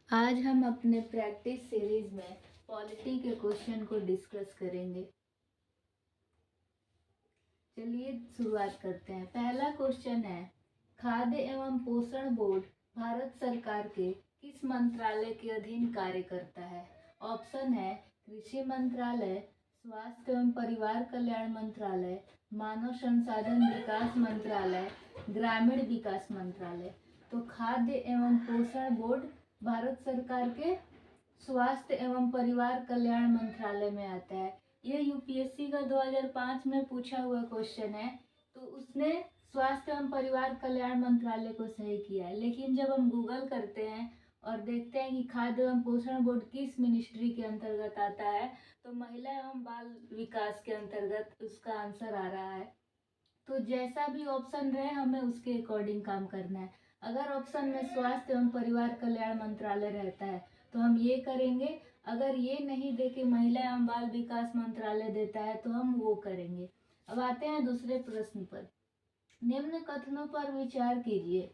आज हम अपने प्रैक्टिस सीरीज में पॉलिटी के क्वेश्चन को डिस्कस करेंगे। चलिए शुरुआत करते हैं। पहला क्वेश्चन है, खाद्य एवं पोषण बोर्ड भारत सरकार के किस मंत्रालय के अधीन कार्य करता है? ऑप्शन है कृषि मंत्रालय, स्वास्थ्य एवं परिवार कल्याण मंत्रालय, मानव संसाधन विकास मंत्रालय, ग्रामीण विकास मंत्रालय। तो खाद्य एवं पोषण बोर्ड भारत सरकार के स्वास्थ्य एवं परिवार कल्याण मंत्रालय में आता है। ये यूपीएससी का 2005 में पूछा हुआ क्वेश्चन है, तो उसने स्वास्थ्य एवं परिवार कल्याण मंत्रालय को सही किया है। लेकिन जब हम गूगल करते हैं और देखते हैं कि खाद्य एवं पोषण बोर्ड किस मिनिस्ट्री के अंतर्गत आता है, तो महिला एवं बाल विकास के अंतर्गत उसका आंसर आ रहा है। तो जैसा भी ऑप्शन रहे हमें उसके अकॉर्डिंग काम करना है। अगर ऑप्शन में स्वास्थ्य एवं परिवार कल्याण मंत्रालय रहता है तो हम ये करेंगे, अगर ये नहीं दे के महिला एवं बाल विकास मंत्रालय देता है तो हम वो करेंगे। अब आते हैं दूसरे प्रश्न पर। निम्न कथनों पर विचार कीजिए।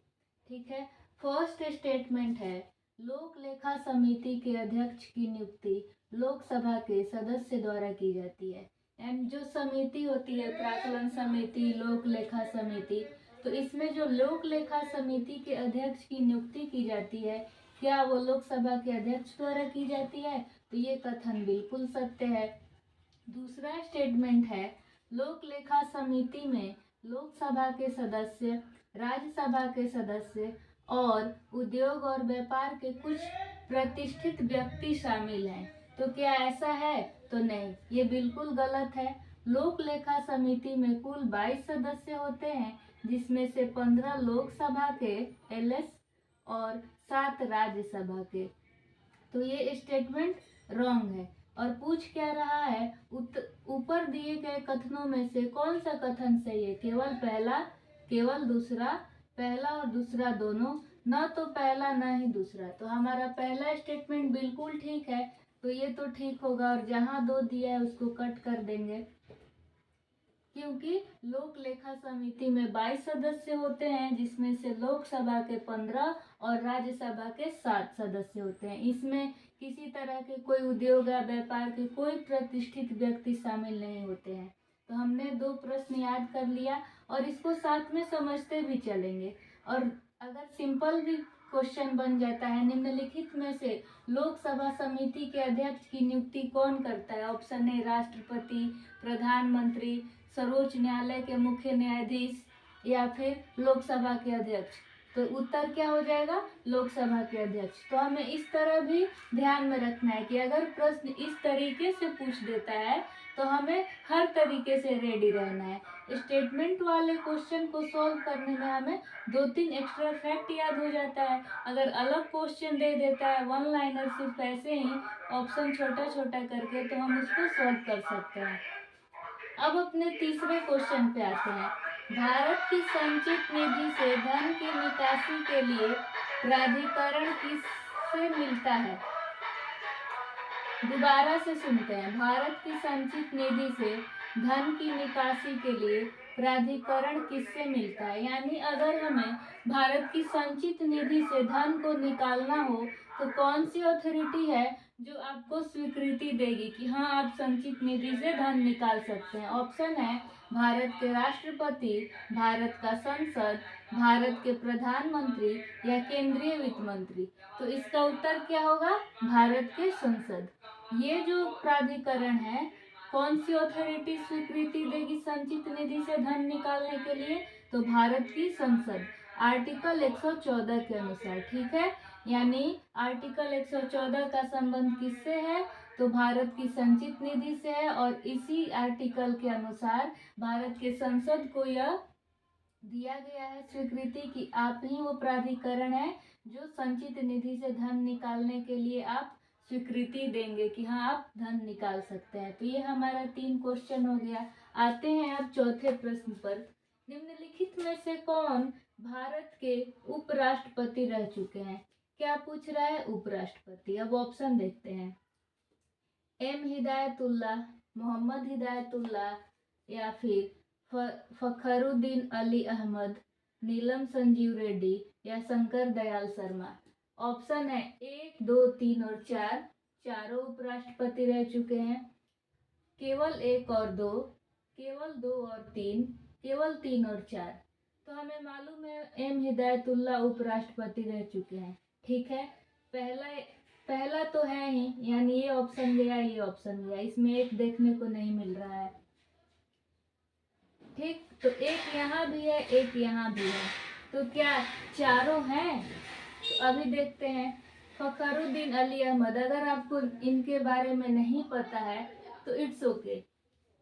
ठीक है, फर्स्ट स्टेटमेंट है, लोक लेखा समिति के अध्यक्ष की नियुक्ति लोकसभा के सदस्य द्वारा की जाती है। एंड जो समिति होती है, प्राक्कलन समिति, लोक लेखा समिति, तो इसमें जो लोक लेखा समिति के अध्यक्ष की नियुक्ति की जाती है, क्या वो लोकसभा के अध्यक्ष द्वारा की जाती है? तो ये कथन बिल्कुल सत्य है। दूसरा स्टेटमेंट है, लोक लेखा समिति में लोकसभा के सदस्य, राज्यसभा के सदस्य और उद्योग और व्यापार के कुछ प्रतिष्ठित व्यक्ति शामिल हैं। तो क्या ऐसा है? तो नहीं, ये बिल्कुल गलत है। लोक लेखा समिति में कुल 22 सदस्य होते हैं, जिसमें से 15 लोकसभा के एलएस और 7 राज्यसभा के। तो ये स्टेटमेंट रॉन्ग है। और पूछ क्या रहा है, ऊपर दिए गए कथनों में से कौन सा कथन सही है? केवल पहला, केवल दूसरा, पहला और दूसरा दोनों, न तो पहला न ही दूसरा। तो हमारा पहला स्टेटमेंट बिल्कुल ठीक है, तो ये तो ठीक होगा। और जहां दो दिया है उसको कट कर देंगे, क्योंकि लोक लेखा समिति में 22 सदस्य होते हैं, जिसमें से लोकसभा के 15 और राज्यसभा के 7 सदस्य होते हैं। इसमें किसी तरह के कोई उद्योग या व्यापार के कोई प्रतिष्ठित व्यक्ति शामिल नहीं होते हैं। तो हमने 2 प्रश्न याद कर लिया और इसको साथ में समझते भी चलेंगे। और अगर सिंपल भी क्वेश्चन बन जाता है, निम्नलिखित में से लोकसभा समिति के अध्यक्ष की नियुक्ति कौन करता है? ऑप्शन ए राष्ट्रपति, प्रधानमंत्री, सर्वोच्च न्यायालय के मुख्य न्यायाधीश, या फिर लोकसभा के अध्यक्ष। तो उत्तर क्या हो जाएगा? लोकसभा के अध्यक्ष। तो हमें इस तरह भी ध्यान में रखना है कि अगर प्रश्न इस तरीके से पूछ देता है तो हमें हर तरीके से रेडी रहना है। स्टेटमेंट वाले क्वेश्चन को सॉल्व करने में हमें 2-3 एक्स्ट्रा फैक्ट याद हो जाता है। अगर अलग क्वेश्चन दे देता है, वन लाइनर, सिर्फ ऐसे ही ऑप्शन छोटा छोटा करके, तो हम उसको सॉल्व कर सकते हैं। अब अपने तीसरे क्वेश्चन पे आते हैं। भारत की संचित निधि से धन की निकासी के लिए प्राधिकरण किससे मिलता है? दोबारा से सुनते हैं। भारत की संचित निधि से धन की निकासी के लिए प्राधिकरण किससे मिलता है? यानी अगर हमें भारत की संचित निधि से धन को निकालना हो तो कौन सी अथॉरिटी है जो आपको स्वीकृति देगी कि हाँ आप संचित निधि से धन निकाल सकते हैं? ऑप्शन है भारत के राष्ट्रपति, भारत का संसद, भारत के प्रधानमंत्री या केंद्रीय वित्त मंत्री। तो इसका उत्तर क्या होगा? भारत के संसद। ये जो प्राधिकरण है, कौन सी अथॉरिटी स्वीकृति देगी संचित निधि से धन निकालने के लिए? तो भारत की संसद, आर्टिकल 114 के अनुसार। ठीक है, यानी आर्टिकल 114 का संबंध किससे है? तो भारत की संचित निधि से है। और इसी आर्टिकल के अनुसार भारत के संसद को यह दिया गया है स्वीकृति कि आप ही वो प्राधिकरण है जो संचित निधि से धन निकालने के लिए आप स्वीकृति देंगे कि हाँ आप धन निकाल सकते हैं। तो ये हमारा 3 क्वेश्चन हो गया। आते हैं अब चौथे प्रश्न पर। निम्नलिखित में से कौन भारत के उपराष्ट्रपति रह चुके हैं? क्या पूछ रहा है? उपराष्ट्रपति। अब ऑप्शन देखते हैं। एम हिदायतुल्लाह, मोहम्मद हिदायतुल्लाह, या फिर फखरुद्दीन अली अहमद, नीलम संजीव रेड्डी या शंकर दयाल शर्मा। ऑप्शन है 1, 2, 3 और 4, चारों उपराष्ट्रपति रह चुके हैं। केवल 1 और 2, केवल 2 और 3, केवल 3 और 4। तो हमें मालूम है एम हिदायतुल्ला उपराष्ट्रपति रह चुके हैं। ठीक है, पहला पहला तो है ही, यानी ये ऑप्शन गया, ये ऑप्शन गया, इसमें एक देखने को नहीं मिल रहा है। ठीक, तो एक यहाँ भी है, एक यहाँ भी है, तो क्या चारों हैं? तो अभी देखते हैं। फखरुद्दीन अली अहमद, अगर आपको इनके बारे में नहीं पता है तो इट्स ओके।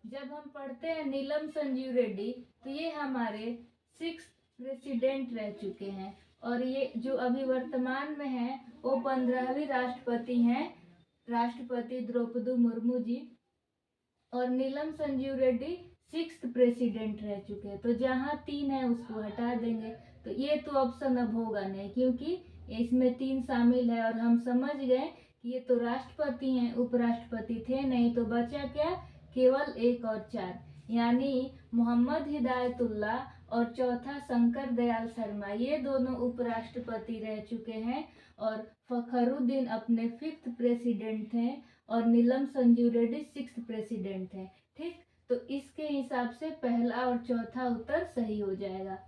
जब हम पढ़ते हैं नीलम संजीव रेड्डी, तो ये हमारे 6th प्रेसिडेंट रह चुके हैं, और ये जो अभी वर्तमान में है वो 15वीं राष्ट्रपति हैं, राष्ट्रपति द्रौपदी मुर्मू जी। और नीलम संजीव रेड्डी 6th प्रेसिडेंट रह चुके हैं। तो जहाँ 3 है उसको हटा देंगे, तो ये तो ऑप्शन अब होगा नहीं, क्योंकि इसमें 3 शामिल है, और हम समझ गए कि ये तो राष्ट्रपति हैं, उपराष्ट्रपति थे नहीं। तो बचा क्या? केवल 1 और 4, यानी मोहम्मद हिदायतुल्ला और चौथा शंकर दयाल शर्मा, ये दोनों उपराष्ट्रपति रह चुके हैं, और फखरुद्दीन अपने 5th प्रेसिडेंट थे, और नीलम संजीव रेड्डी 6th प्रेसिडेंट थे। ठीक, तो इसके हिसाब से पहला और चौथा उत्तर सही हो जाएगा।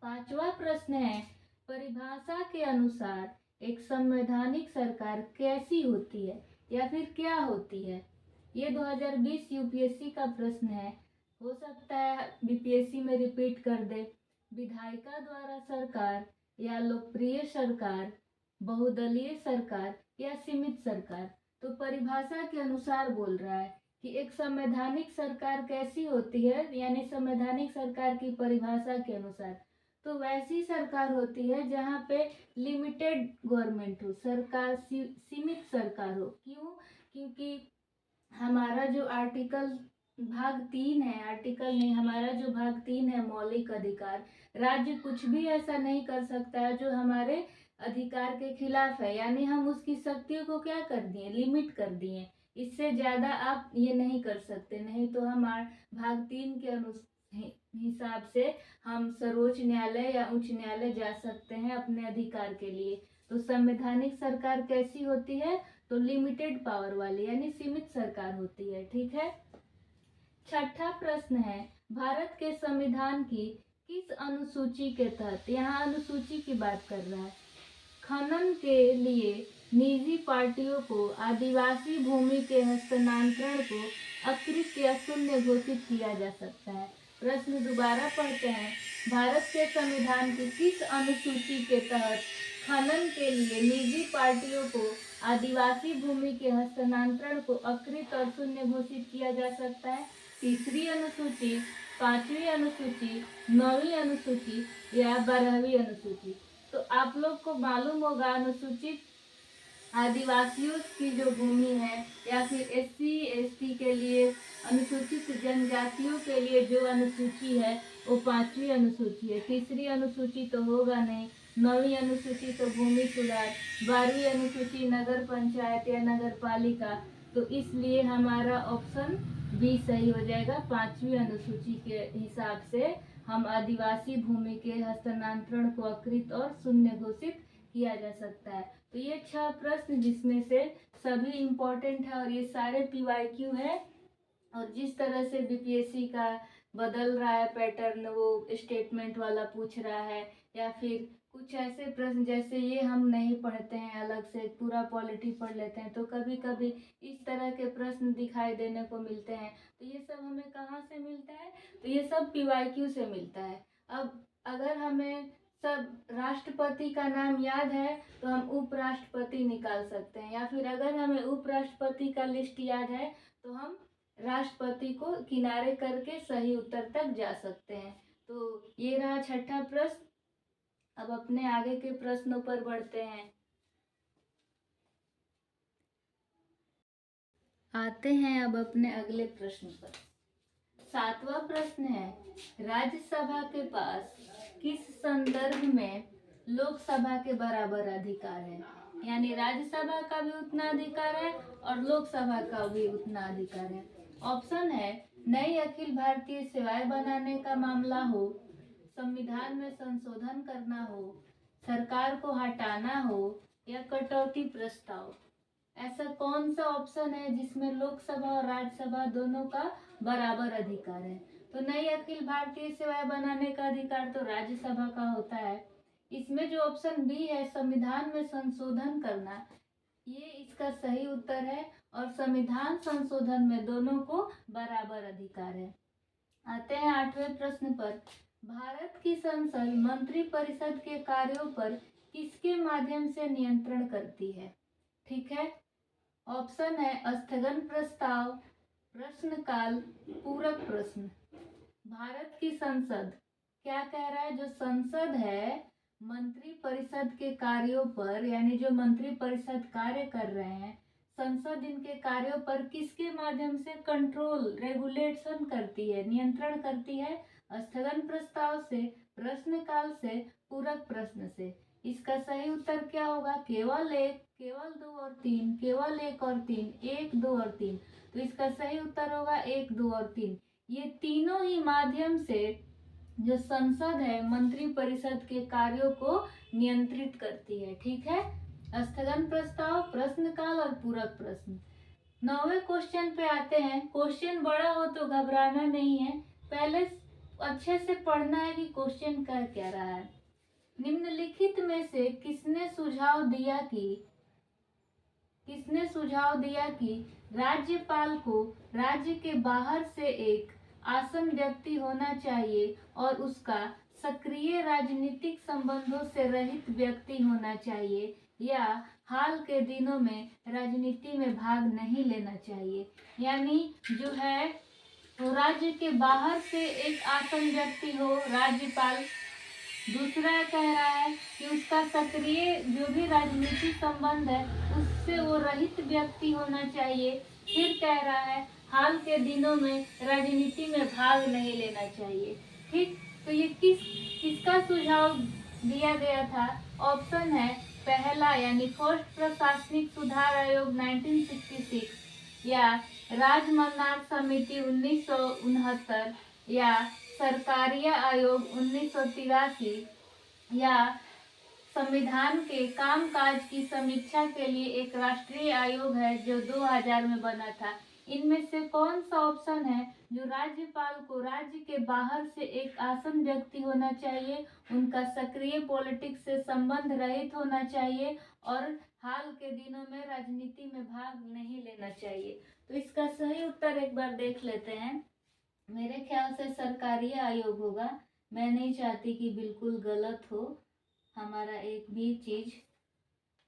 5वां प्रश्न है, परिभाषा के अनुसार एक संवैधानिक सरकार कैसी होती है या फिर क्या होती है? ये 2020 यूपीएससी का प्रश्न है, हो सकता है बीपीएससी में रिपीट कर दे। विधायिका द्वारा सरकार, या लोकप्रिय सरकार, बहुदलीय सरकार, या सीमित सरकार? तो परिभाषा के अनुसार बोल रहा है कि एक संवैधानिक सरकार कैसी होती है, यानी संवैधानिक सरकार की परिभाषा के अनुसार तो वैसी सरकार होती है जहाँ पे लिमिटेड गवर्नमेंट हो, सरकार सीमित सरकार हो। क्यों? क्योंकि हमारा जो आर्टिकल भाग 3 है, आर्टिकल नहीं, हमारा जो भाग 3 है मौलिक अधिकार, राज्य कुछ भी ऐसा नहीं कर सकता है जो हमारे अधिकार के खिलाफ है, यानी हम उसकी शक्तियों को क्या कर दिए? लिमिट कर दिए। इससे ज्यादा आप ये नहीं कर सकते, नहीं तो हम भाग 3 के हिसाब से हम सर्वोच्च न्यायालय या उच्च न्यायालय जा सकते हैं अपने अधिकार के लिए। तो संवैधानिक सरकार कैसी होती है? तो लिमिटेड पावर वाली, यानी सीमित सरकार होती है। ठीक है, 6ठा प्रश्न है, भारत के संविधान की किस अनुसूची के तहत, यहाँ अनुसूची की बात कर रहा है, खनन के लिए निजी पार्टियों को आदिवासी भूमि के हस्तांतरण को अकृत या शून्य घोषित किया जा सकता है? प्रश्न दोबारा पढ़ते हैं, भारत के संविधान की किस अनुसूची के तहत खनन के लिए निजी पार्टियों को आदिवासी भूमि के हस्तांतरण को अकृत और शून्य घोषित किया जा सकता है? तीसरी अनुसूची, 5वीं अनुसूची, 9वीं अनुसूची, या 12वीं अनुसूची? तो आप लोग को मालूम होगा अनुसूचित आदिवासियों की जो भूमि है, या फिर एससी एसटी के लिए, अनुसूचित जनजातियों के लिए जो अनुसूची है वो 5वीं अनुसूची है। तीसरी अनुसूची तो होगा नहीं, 9वीं अनुसूची तो भूमि सुधार, 12वीं अनुसूची नगर पंचायत या नगर पालिका। तो इसलिए हमारा ऑप्शन बी सही हो जाएगा। 5वीं अनुसूची के हिसाब से हम आदिवासी भूमि के हस्तांतरण को अकृत और शून्य घोषित किया जा सकता है। तो ये 6 प्रश्न जिसमें से सभी इम्पोर्टेंट है, और ये सारे पीवाईक्यू है, और जिस तरह से बीपीएससी का बदल रहा है पैटर्न, वो स्टेटमेंट वाला पूछ रहा है, या फिर कुछ ऐसे प्रश्न जैसे ये हम नहीं पढ़ते हैं, अलग से पूरा पॉलिटी पढ़ लेते हैं, तो कभी कभी इस तरह के प्रश्न दिखाई देने को मिलते हैं। तो ये सब हमें कहाँ से मिलता है? तो ये सब पीवाईक्यू से मिलता है। अब अगर हमें सब राष्ट्रपति का नाम याद है तो हम उपराष्ट्रपति निकाल सकते हैं, या फिर अगर हमें उपराष्ट्रपति का लिस्ट याद है तो हम राष्ट्रपति को किनारे करके सही उत्तर तक जा सकते हैं। तो ये रहा 6ठा प्रश्न। अब अपने आगे के प्रश्नों पर बढ़ते हैं। आते हैं अब अपने अगले प्रश्न पर। 7वां प्रश्न है, राज्यसभा के पास किस संदर्भ में लोकसभा के बराबर अधिकार है? यानी राज्यसभा का भी उतना अधिकार है और लोकसभा का भी उतना अधिकार है। ऑप्शन है, नई अखिल भारतीय सेवाएं बनाने का मामला हो, संविधान में संशोधन करना हो, सरकार को हटाना हो, या कटौती प्रस्ताव। ऐसा कौन सा ऑप्शन है जिसमें लोकसभा और राज्यसभा दोनों का बराबर अधिकार है? तो नई अखिल भारतीय सेवाएं बनाने का अधिकार तो राज्यसभा का होता है। इसमें जो ऑप्शन बी है, संविधान में संशोधन करना, ये इसका सही उत्तर है। और संविधान संशोधन में दोनों को बराबर अधिकार है। आते हैं 8वें प्रश्न पर। भारत की संसद मंत्रिपरिषद के कार्यों पर किसके माध्यम से नियंत्रण करती है? ठीक है, ऑप्शन है स्थगन प्रस्ताव, प्रश्नकाल, पूरक प्रश्न। भारत की संसद क्या कह रहा है? जो संसद है मंत्री परिषद के कार्यों पर, यानी जो मंत्री परिषद कार्य कर रहे हैं, संसद इनके कार्यों पर किसके माध्यम से कंट्रोल, रेगुलेशन करती है, नियंत्रण करती है? स्थगन प्रस्ताव से, प्रश्नकाल से, पूरक प्रश्न से। इसका सही उत्तर क्या होगा? केवल एक, केवल दो और तीन, केवल एक और तीन, एक, दो और तीन। तो इसका सही उत्तर होगा एक, दो और तीन। ये तीनों ही माध्यम से जो संसद है मंत्री परिषद के कार्यों को नियंत्रित करती है। ठीक है, स्थगन प्रस्ताव, प्रश्नकाल और पूरक प्रश्न। 9वें क्वेश्चन पे आते हैं। क्वेश्चन बड़ा हो तो घबराना नहीं है, पहले अच्छे से पढ़ना है कि क्वेश्चन कह क्या रहा है। निम्नलिखित में से किसने सुझाव दिया कि राज्यपाल को राज्य के बाहर से एक आसन व्यक्ति होना चाहिए और उसका सक्रिय राजनीतिक संबंधों से रहित व्यक्ति होना चाहिए, या हाल के दिनों में राजनीति में भाग नहीं लेना चाहिए? यानी जो है वो राज्य के बाहर से एक आसन व्यक्ति हो राज्यपाल। दूसरा कह रहा है कि उसका सक्रिय जो भी राजनीतिक संबंध है उससे वो रहित व्यक्ति होना चाहिए। फिर कह रहा है हाल के दिनों में राजनीति में भाग नहीं लेना चाहिए। ठीक, तो ये किसका सुझाव दिया गया था? ऑप्शन है पहला, यानी फर्स्ट प्रशासनिक सुधार आयोग 1966, या राजमन्नार समिति 1969, या सरकारिया आयोग 1983, या संविधान के कामकाज की समीक्षा के लिए एक राष्ट्रीय आयोग है जो 2000 में बना था। इनमें से कौन सा ऑप्शन है जो राज्यपाल को राज्य के बाहर से एक आसन व्यक्ति होना चाहिए, उनका सक्रिय पॉलिटिक्स से संबंध रहित होना चाहिए और हाल के दिनों में राजनीति में भाग नहीं लेना चाहिए? तो इसका सही उत्तर एक बार देख लेते हैं। मेरे ख्याल से सरकारी आयोग होगा। मैं नहीं चाहती कि बिल्कुल गलत हो हमारा एक भी चीज,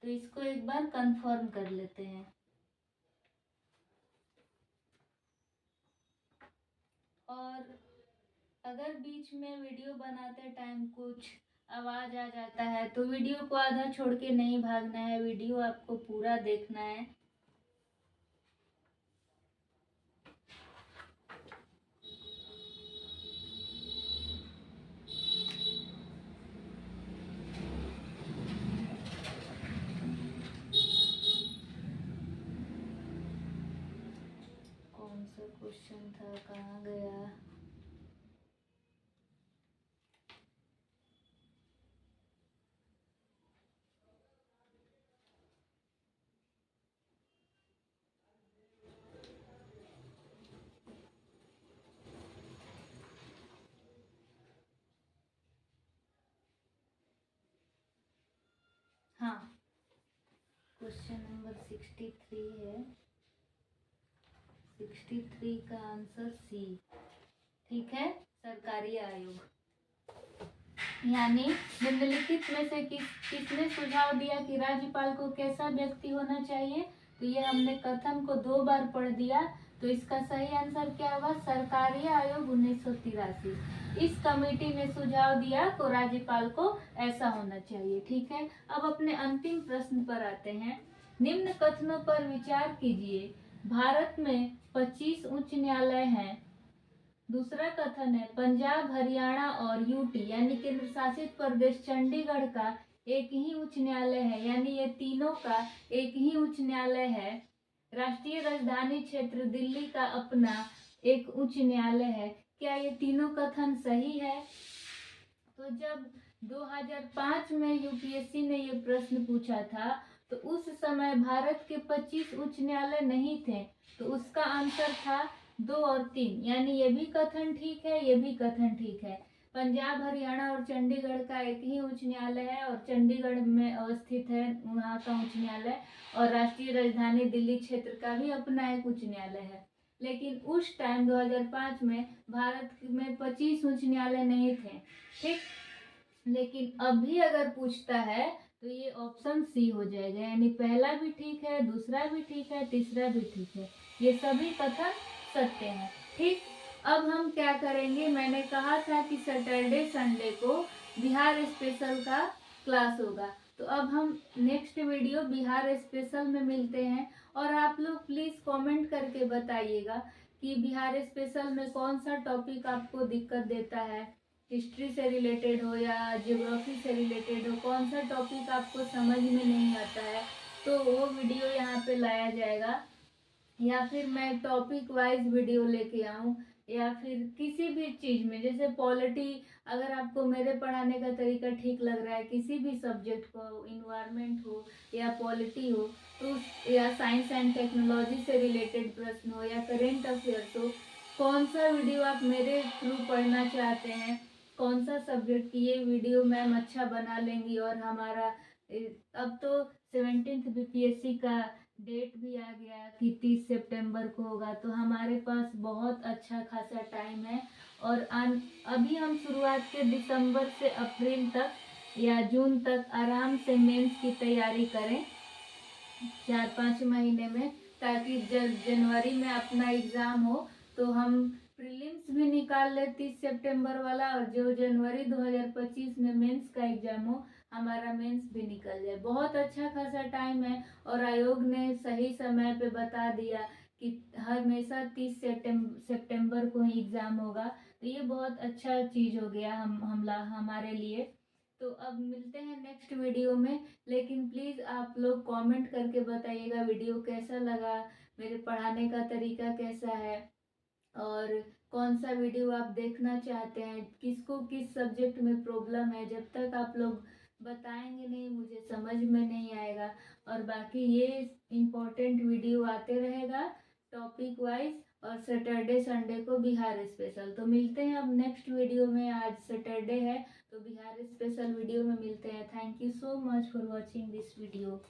तो इसको एक बार कंफर्म कर लेते हैं। और अगर बीच में वीडियो बनाते टाइम कुछ आवाज आ जाता है तो वीडियो को आधा छोड़ के नहीं भागना है, वीडियो आपको पूरा देखना है। कौन सा क्वेश्चन था, कहाँ गया? हाँ, क्वेश्चन नंबर 63 है। 63 का आंसर सी। ठीक है, सरकारी आयोग। यानी निम्नलिखित में से किसने सुझाव दिया कि राज्यपाल को कैसा व्यक्ति होना चाहिए? तो ये हमने कथन को 2 बार पढ़ दिया, तो इसका सही आंसर क्या होगा? सरकारी आयोग 1983। इस कमेटी ने सुझाव दिया तो राज्यपाल को ऐसा होना चाहिए। ठीक है, अब अपने अंतिम प्रश्न पर आते हैं। निम्न कथनों पर विचार कीजिए। भारत में 25 उच्च न्यायालय हैं। दूसरा कथन है पंजाब, हरियाणा और यूटी यानी केंद्र शासित प्रदेश चंडीगढ़ का एक ही उच्च न्यायालय है, यानी ये तीनों का एक ही उच्च न्यायालय है। राष्ट्रीय राजधानी क्षेत्र दिल्ली का अपना एक उच्च न्यायालय है। क्या ये तीनों कथन सही है? तो जब 2005 में यूपीएससी ने ये प्रश्न पूछा था, तो उस समय भारत के 25 उच्च न्यायालय नहीं थे, तो उसका आंसर था 2 और 3। यानी ये भी कथन ठीक है, ये भी कथन ठीक है। पंजाब, हरियाणा और चंडीगढ़ का एक ही उच्च न्यायालय है और चंडीगढ़ में अवस्थित है वहाँ का उच्च न्यायालय, और राष्ट्रीय राजधानी दिल्ली क्षेत्र का भी अपना एक उच्च न्यायालय है। लेकिन उस टाइम 2005 में भारत में 25 उच्च न्यायालय नहीं थे, ठीक। लेकिन अभी अगर पूछता है तो ये ऑप्शन सी हो जाएगा, यानी पहला भी ठीक है, दूसरा भी ठीक है, तीसरा भी ठीक है, ये सभी कथन सत्य हैं, ठीक। अब हम क्या करेंगे, मैंने कहा था कि सैटरडे संडे को बिहार स्पेशल का क्लास होगा, तो अब हम नेक्स्ट वीडियो बिहार स्पेशल में मिलते हैं। और आप लोग प्लीज़ कमेंट करके बताइएगा कि बिहार स्पेशल में कौन सा टॉपिक आपको दिक्कत देता है, हिस्ट्री से रिलेटेड हो या ज्योग्राफी से रिलेटेड हो, कौन सा टॉपिक आपको समझ में नहीं आता है, तो वो वीडियो यहाँ पे लाया जाएगा। या फिर मैं टॉपिक वाइज वीडियो लेके आऊँ, या फिर किसी भी चीज़ में, जैसे पॉलिटी, अगर आपको मेरे पढ़ाने का तरीका ठीक लग रहा है, किसी भी सब्जेक्ट को, इन्वायरमेंट हो या पॉलिटी हो, तो या साइंस एंड टेक्नोलॉजी से रिलेटेड प्रश्न हो या करेंट अफेयर्स हो, कौन सा वीडियो आप मेरे थ्रू पढ़ना चाहते हैं, कौन सा सब्जेक्ट की ये वीडियो मैम अच्छा बना लेंगी। और हमारा अब तो 17th बीपीएससी का डेट भी आ गया कि 30 सितंबर को होगा, तो हमारे पास बहुत अच्छा खासा टाइम है। और अभी हम शुरुआत के दिसंबर से अप्रैल तक या जून तक आराम से मेंस की तैयारी करें 4-5 महीने में, ताकि जब जनवरी में अपना एग्ज़ाम हो तो हम प्रीलिम्स भी निकाल ले 30 सितंबर वाला, और जो जनवरी 2025 में मेंस का एग्ज़ाम हो हमारा मेंस भी निकल जाए। बहुत अच्छा खासा टाइम है, और आयोग ने सही समय पे बता दिया कि हमेशा 30 सितंबर को ही एग्ज़ाम होगा, तो ये बहुत अच्छा चीज़ हो गया हमारे लिए। तो अब मिलते हैं नेक्स्ट वीडियो में, लेकिन प्लीज़ आप लोग कमेंट करके बताइएगा वीडियो कैसा लगा, मेरे पढ़ाने का तरीका कैसा है, और कौन सा वीडियो आप देखना चाहते हैं, किसको किस सब्जेक्ट में प्रॉब्लम है। जब तक आप लोग बताएंगे नहीं मुझे समझ में नहीं आएगा। और बाकी ये इम्पोर्टेंट वीडियो आते रहेगा टॉपिक वाइज, और सैटरडे संडे को बिहार स्पेशल। तो मिलते हैं अब नेक्स्ट वीडियो में, आज सैटरडे है तो बिहार स्पेशल वीडियो में मिलते हैं। Thank you so much for watching this video.